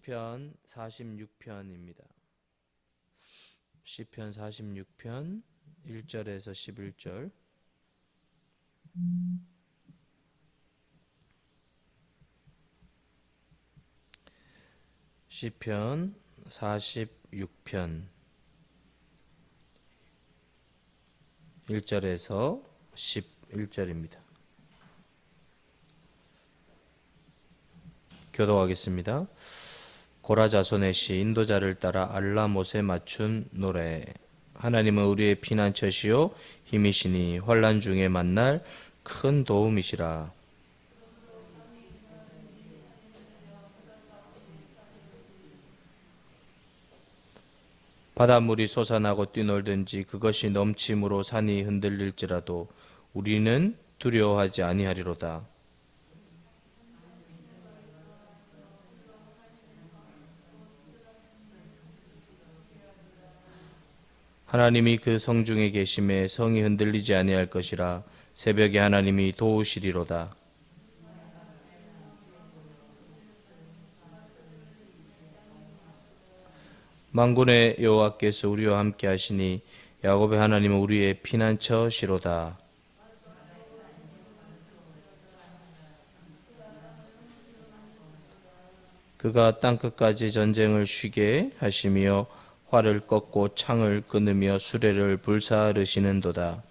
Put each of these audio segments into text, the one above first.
시편 46편입니다. 시편 46편 1절에서 11절. 시편 46편 1절에서 11절입니다. 교독하겠습니다. 고라 자손의 시 인도자를 따라 알라못에 맞춘 노래. 하나님은 우리의 피난처시요 힘이시니 환난 중에 만날 큰 도움이시라. 바닷물이 솟아나고 뛰놀든지 그것이 넘침으로 산이 흔들릴지라도 우리는 두려워하지 아니하리로다. 하나님이 그 성중에 계심에 성이 흔들리지 아니할 것이라. 새벽에 하나님이 도우시리로다. 만군의 여호와께서 우리와 함께 하시니 야곱의 하나님은 우리의 피난처시로다. 그가 땅끝까지 전쟁을 쉬게 하시며 활을 꺾고 창을 끊으며 수레를 불사르시는도다.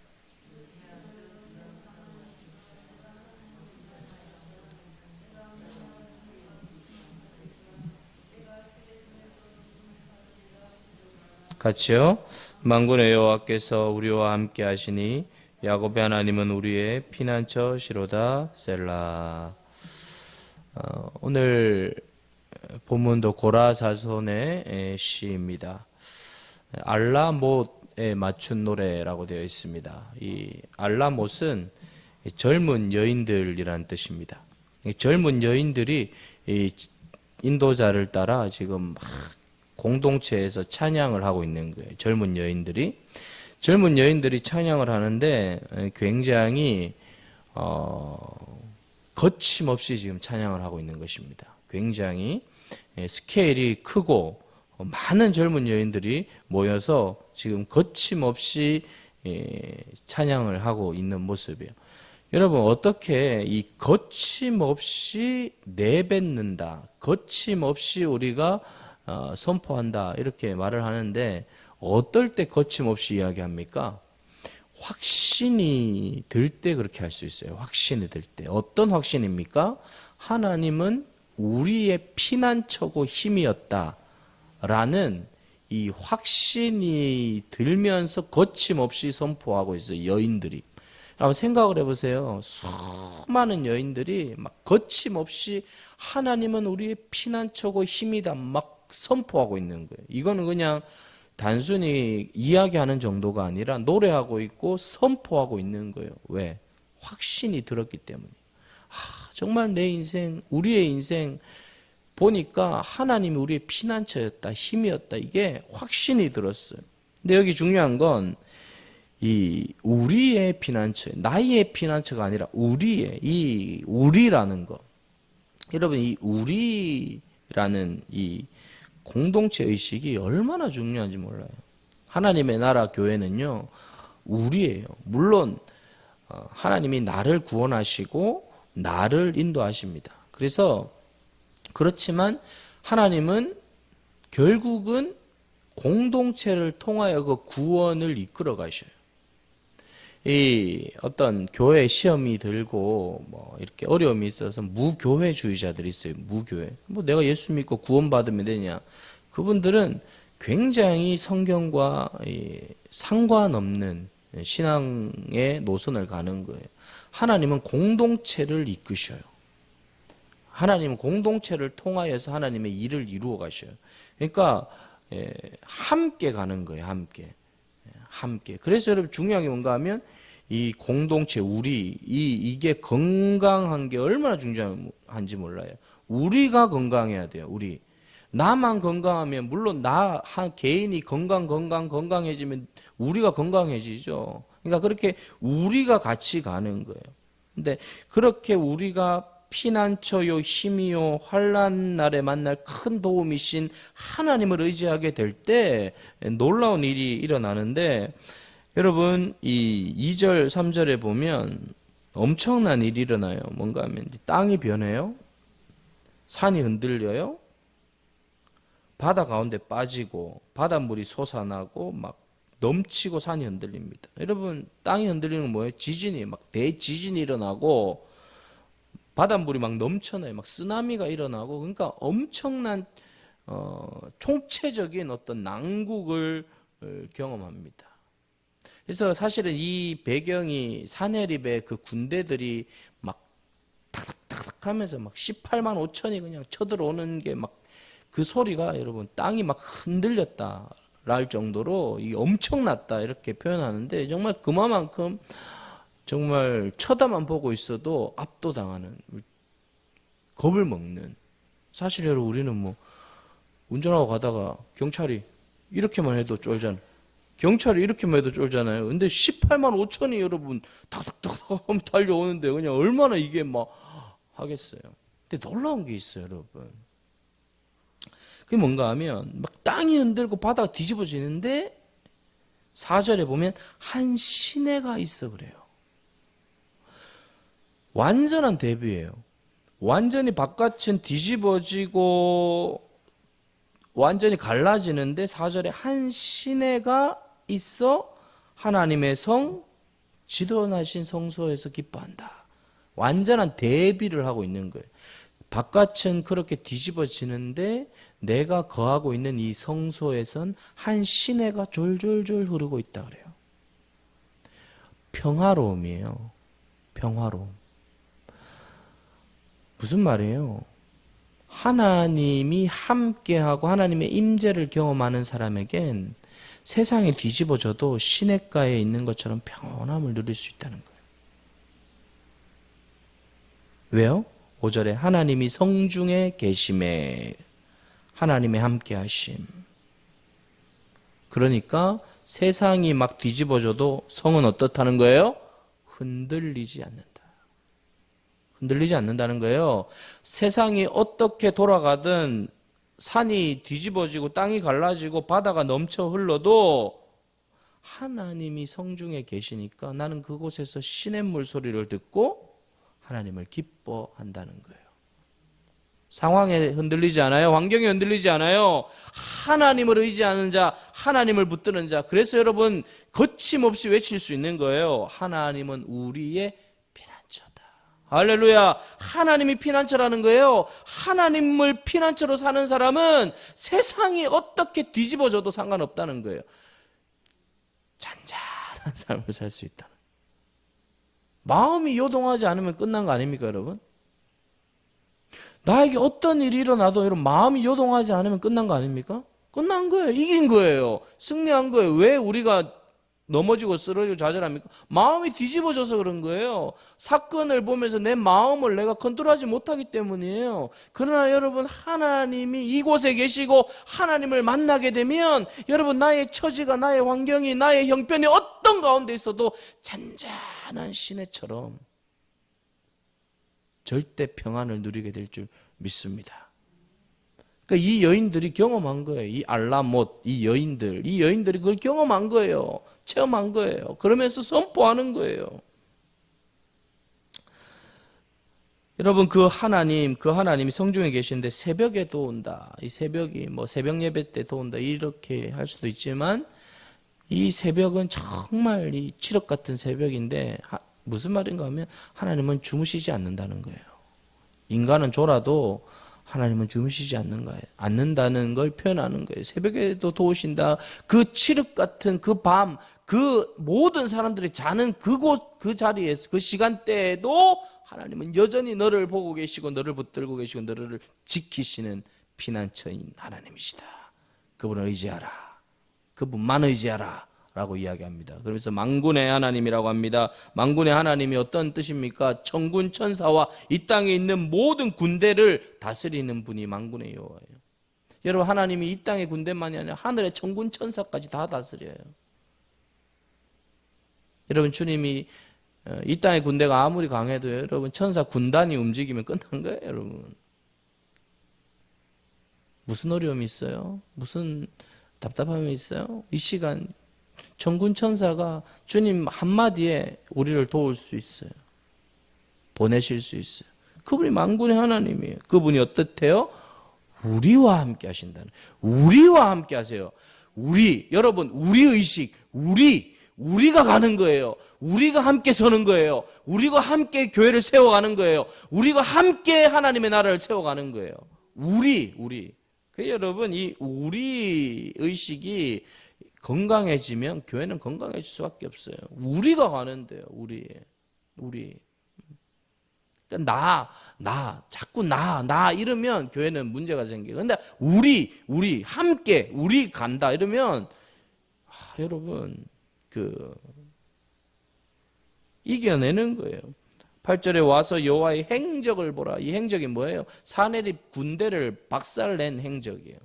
같이요. 만군의 여호와께서 우리와 함께 하시니 야곱의 하나님은 우리의 피난처시로다. 셀라. 오늘 본문도 고라 자손의 시입니다. 알라못에 맞춘 노래라고 되어 있습니다. 이 알라못은 젊은 여인들이란 뜻입니다. 젊은 여인들이 이 인도자를 따라 지금 막 공동체에서 찬양을 하고 있는 거예요. 젊은 여인들이 찬양을 하는데 굉장히 거침없이 지금 찬양을 하고 있는 것입니다. 굉장히 스케일이 크고 많은 젊은 여인들이 모여서 지금 거침없이 찬양을 하고 있는 모습이에요. 여러분, 어떻게 이 거침없이 내뱉는다, 거침없이 우리가 선포한다 이렇게 말을 하는데 어떨 때 거침없이 이야기합니까? 확신이 들 때 그렇게 할 수 있어요. 확신이 들 때. 어떤 확신입니까? 하나님은 우리의 피난처고 힘이었다 라는 이 확신이 들면서 거침없이 선포하고 있어요. 여인들이. 한번 생각을 해보세요. 수많은 여인들이 막 거침없이 하나님은 우리의 피난처고 힘이다 막 선포하고 있는 거예요. 이거는 그냥 단순히 이야기하는 정도가 아니라 노래하고 있고 선포하고 있는 거예요. 왜? 확신이 들었기 때문에. 정말 내 인생, 우리의 인생 보니까 하나님이 우리의 피난처였다, 힘이었다, 이게 확신이 들었어요. 근데 여기 중요한 건 이 우리의 피난처, 나의 피난처가 아니라 우리의, 이 우리라는 거. 여러분, 이 우리라는 이 공동체 의식이 얼마나 중요한지 몰라요. 하나님의 나라 교회는요, 우리예요. 물론 하나님이 나를 구원하시고 나를 인도하십니다. 그렇지만 하나님은 결국은 공동체를 통하여 그 구원을 이끌어 가셔요. 이 어떤 교회 시험이 들고 뭐 이렇게 어려움이 있어서 무교회주의자들이 있어요. 무교회. 뭐 내가 예수 믿고 구원받으면 되냐. 그분들은 굉장히 성경과 상관없는 신앙의 노선을 가는 거예요. 하나님은 공동체를 이끄셔요. 하나님은 공동체를 통하여서 하나님의 일을 이루어 가셔요. 그러니까 함께 가는 거예요. 함께. 그래서 여러분 중요한 게 뭔가 하면 이 공동체 이게 건강한 게 얼마나 중요한지 몰라요. 우리가 건강해야 돼요. 나만 건강하면 물론 나 한 개인이 건강해지면 우리가 건강해지죠. 그러니까 그렇게 우리가 같이 가는 거예요. 근데 그렇게 우리가 피난처요 힘이요 환난 날에 만날 큰 도움이신 하나님을 의지하게 될 때 놀라운 일이 일어나는데, 여러분 이 2절 3절에 보면 엄청난 일이 일어나요. 뭔가 하면 땅이 변해요. 산이 흔들려요. 바다 가운데 빠지고 바닷물이 솟아나고 막 넘치고 산이 흔들립니다. 여러분 땅이 흔들리는 건 뭐예요? 지진이 막 대지진이 일어나고 바닷물이 막 넘쳐나요. 막 쓰나미가 일어나고, 그러니까 엄청난 총체적인 어떤 난국을 경험합니다. 그래서 사실은 이 배경이 사내립의 그 군대들이 막 탁탁탁 하면서 막 18만 5천이 그냥 쳐들어오는 게 막 그 소리가 여러분 땅이 막 흔들렸다 랄 정도로 이 엄청났다 이렇게 표현하는데, 정말 그만큼 정말 쳐다만 보고 있어도 압도당하는, 겁을 먹는. 사실 여러분 우리는 뭐 운전하고 가다가 경찰이 이렇게만 해도 쫄잖아요. 경찰이 이렇게만 해도 쫄잖아요. 근데 18만 5천이 여러분 탁탁탁 하면 달려오는데 그냥 얼마나 이게 막 하겠어요. 근데 놀라운 게 있어요, 여러분. 그게 뭔가 하면 막 땅이 흔들고 바다가 뒤집어지는데 4절에 보면 한 시내가 있어 그래요. 완전한 대비예요. 완전히 바깥은 뒤집어지고 완전히 갈라지는데 4절에 한 시내가 있어 하나님의 성 지도하신 성소에서 기뻐한다. 완전한 대비를 하고 있는 거예요. 바깥은 그렇게 뒤집어지는데 내가 거하고 있는 이 성소에선 한 시내가 졸졸졸 흐르고 있다 그래요. 평화로움이에요. 평화로움. 무슨 말이에요? 하나님이 함께하고 하나님의 임재를 경험하는 사람에겐 세상이 뒤집어져도 시냇가에 있는 것처럼 평온함을 누릴 수 있다는 거예요. 왜요? 5절에 하나님이 성중에 계심에, 하나님의 함께하심. 그러니까 세상이 막 뒤집어져도 성은 어떻다는 거예요? 흔들리지 않는다. 흔들리지 않는다는 거예요. 세상이 어떻게 돌아가든 산이 뒤집어지고 땅이 갈라지고 바다가 넘쳐 흘러도 하나님이 성중에 계시니까 나는 그곳에서 시냇물 소리를 듣고 하나님을 기뻐한다는 거예요. 상황에 흔들리지 않아요. 환경에 흔들리지 않아요. 하나님을 의지하는 자, 하나님을 붙드는 자. 그래서 여러분 거침없이 외칠 수 있는 거예요. 하나님은 우리의 피난처다. 할렐루야. 하나님이 피난처라는 거예요. 하나님을 피난처로 사는 사람은 세상이 어떻게 뒤집어져도 상관없다는 거예요. 잔잔한 삶을 살 수 있다. 마음이 요동하지 않으면 끝난 거 아닙니까, 여러분? 나에게 어떤 일이 일어나도 여러분 마음이 요동하지 않으면 끝난 거 아닙니까? 끝난 거예요. 이긴 거예요. 승리한 거예요. 왜 우리가 넘어지고 쓰러지고 좌절합니까? 마음이 뒤집어져서 그런 거예요. 사건을 보면서 내 마음을 내가 컨트롤하지 못하기 때문이에요. 그러나 여러분 하나님이 이곳에 계시고 하나님을 만나게 되면 여러분 나의 처지가, 나의 환경이, 나의 형편이 어떤 가운데 있어도 잔잔한 시내처럼 절대 평안을 누리게 될 줄 믿습니다. 그러니까 이 여인들이 경험한 거예요. 이 알라못, 이 여인들이 그걸 경험한 거예요. 체험한 거예요. 그러면서 선포하는 거예요. 여러분 그 하나님이 성중에 계시는데 새벽에도 온다. 이 새벽이 뭐 새벽 예배 때도 온다. 이렇게 할 수도 있지만 이 새벽은 정말 이 칠흑 같은 새벽인데 무슨 말인가 하면 하나님은 주무시지 않는다는 거예요. 인간은 졸아도 하나님은 주무시지 않는다는 걸 표현하는 거예요. 새벽에도 도우신다. 그 칠흑 같은 그 밤, 그 모든 사람들이 자는 그곳, 그 자리에서, 그 시간대에도 하나님은 여전히 너를 보고 계시고 너를 붙들고 계시고 너를 지키시는 피난처인 하나님이시다. 그분을 의지하라. 그분만 의지하라. 라고 이야기합니다. 그러면서 만군의 하나님이라고 합니다. 만군의 하나님이 어떤 뜻입니까? 천군 천사와 이 땅에 있는 모든 군대를 다스리는 분이 만군의 여호와예요. 여러분 하나님이 이 땅의 군대만이 아니라 하늘의 천군 천사까지 다 다스려요. 여러분 주님이 이 땅의 군대가 아무리 강해도 여러분 천사 군단이 움직이면 끝난 거예요, 여러분. 무슨 어려움이 있어요? 무슨 답답함이 있어요? 이 시간 천군 천사가 주님 한마디에 우리를 도울 수 있어요. 보내실 수 있어요. 그분이 만군의 하나님이에요. 그분이 어떻대요? 우리와 함께 하신다는. 우리와 함께 하세요. 여러분, 우리 의식, 우리가 가는 거예요. 우리가 함께 서는 거예요. 우리가 함께 교회를 세워가는 거예요. 우리가 함께 하나님의 나라를 세워가는 거예요. 여러분, 이 우리 의식이 건강해지면 교회는 건강해질 수밖에 없어요. 우리가 가는데요. 우리. 그러니까 자꾸 나 이러면 교회는 문제가 생겨요. 근데 우리 함께 우리 간다 이러면 여러분 이겨내는 거예요. 8절에 와서 여호와의 행적을 보라. 이 행적이 뭐예요? 사내립 군대를 박살낸 행적이에요.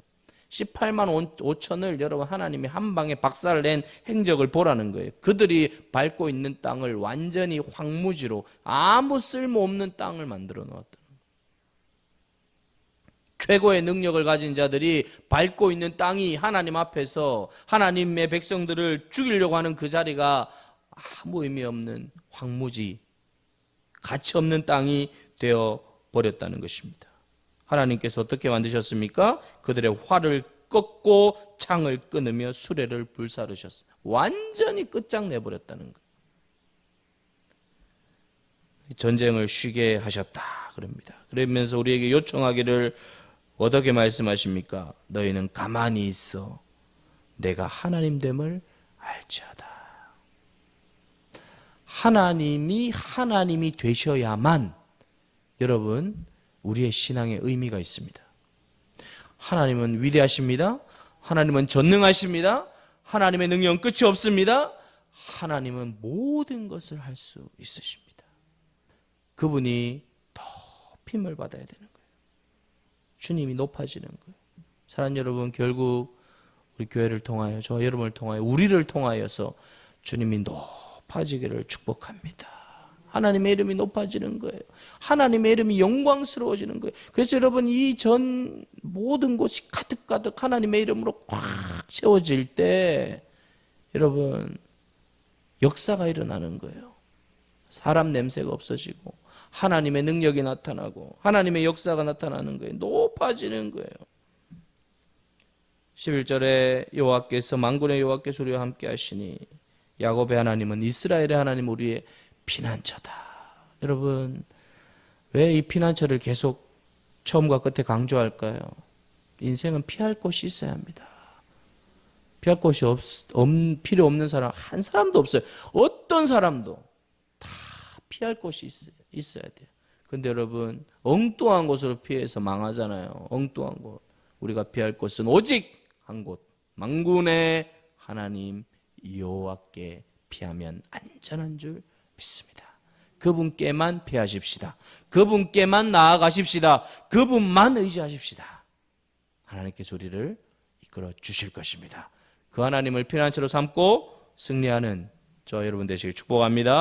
18만 5천을 여러분 하나님이 한 방에 박살낸 행적을 보라는 거예요. 그들이 밟고 있는 땅을 완전히 황무지로 아무 쓸모없는 땅을 만들어 놓았다는 거예요. 최고의 능력을 가진 자들이 밟고 있는 땅이 하나님 앞에서 하나님의 백성들을 죽이려고 하는 그 자리가 아무 의미 없는 황무지, 가치 없는 땅이 되어 버렸다는 것입니다. 하나님께서 어떻게 만드셨습니까? 그들의 활을 꺾고 창을 끊으며 수레를 불사르셨어요. 완전히 끝장내버렸다는 거예요. 전쟁을 쉬게 하셨다 그럽니다. 그러면서 우리에게 요청하기를 어떻게 말씀하십니까? 너희는 가만히 있어 내가 하나님됨을 알지어다. 하나님이 되셔야만 여러분 우리의 신앙에 의미가 있습니다. 하나님은 위대하십니다. 하나님은 전능하십니다. 하나님의 능력은 끝이 없습니다. 하나님은 모든 것을 할 수 있으십니다. 그분이 높임을 받아야 되는 거예요. 주님이 높아지는 거예요. 사랑하는 여러분, 결국 우리 교회를 통하여 저와 여러분을 통하여 우리를 통하여서 주님이 높아지기를 축복합니다. 하나님의 이름이 높아지는 거예요. 하나님의 이름이 영광스러워지는 거예요. 그래서 여러분 이 전 모든 곳이 가득가득 하나님의 이름으로 꽉 채워질 때 여러분 역사가 일어나는 거예요. 사람 냄새가 없어지고 하나님의 능력이 나타나고 하나님의 역사가 나타나는 거예요. 높아지는 거예요. 11절에 여호와께서 만군의 여호와께서 우리와 함께 하시니 야곱의 하나님은 이스라엘의 하나님 우리의 피난처다. 여러분 왜 이 피난처를 계속 처음과 끝에 강조할까요? 인생은 피할 곳이 있어야 합니다. 피할 곳이 필요 없는 사람 한 사람도 없어요. 어떤 사람도 다 피할 곳이 있어야 돼요. 그런데 여러분 엉뚱한 곳으로 피해서 망하잖아요. 엉뚱한 곳. 우리가 피할 곳은 오직 한 곳. 만군의 하나님 여호와께 피하면 안전한 줄 믿습니다. 그분께만 피하십시다. 그분께만 나아가십시다. 그분만 의지하십시다. 하나님께서 우리를 이끌어 주실 것입니다. 그 하나님을 피난처로 삼고 승리하는 저와 여러분 되시길 축복합니다.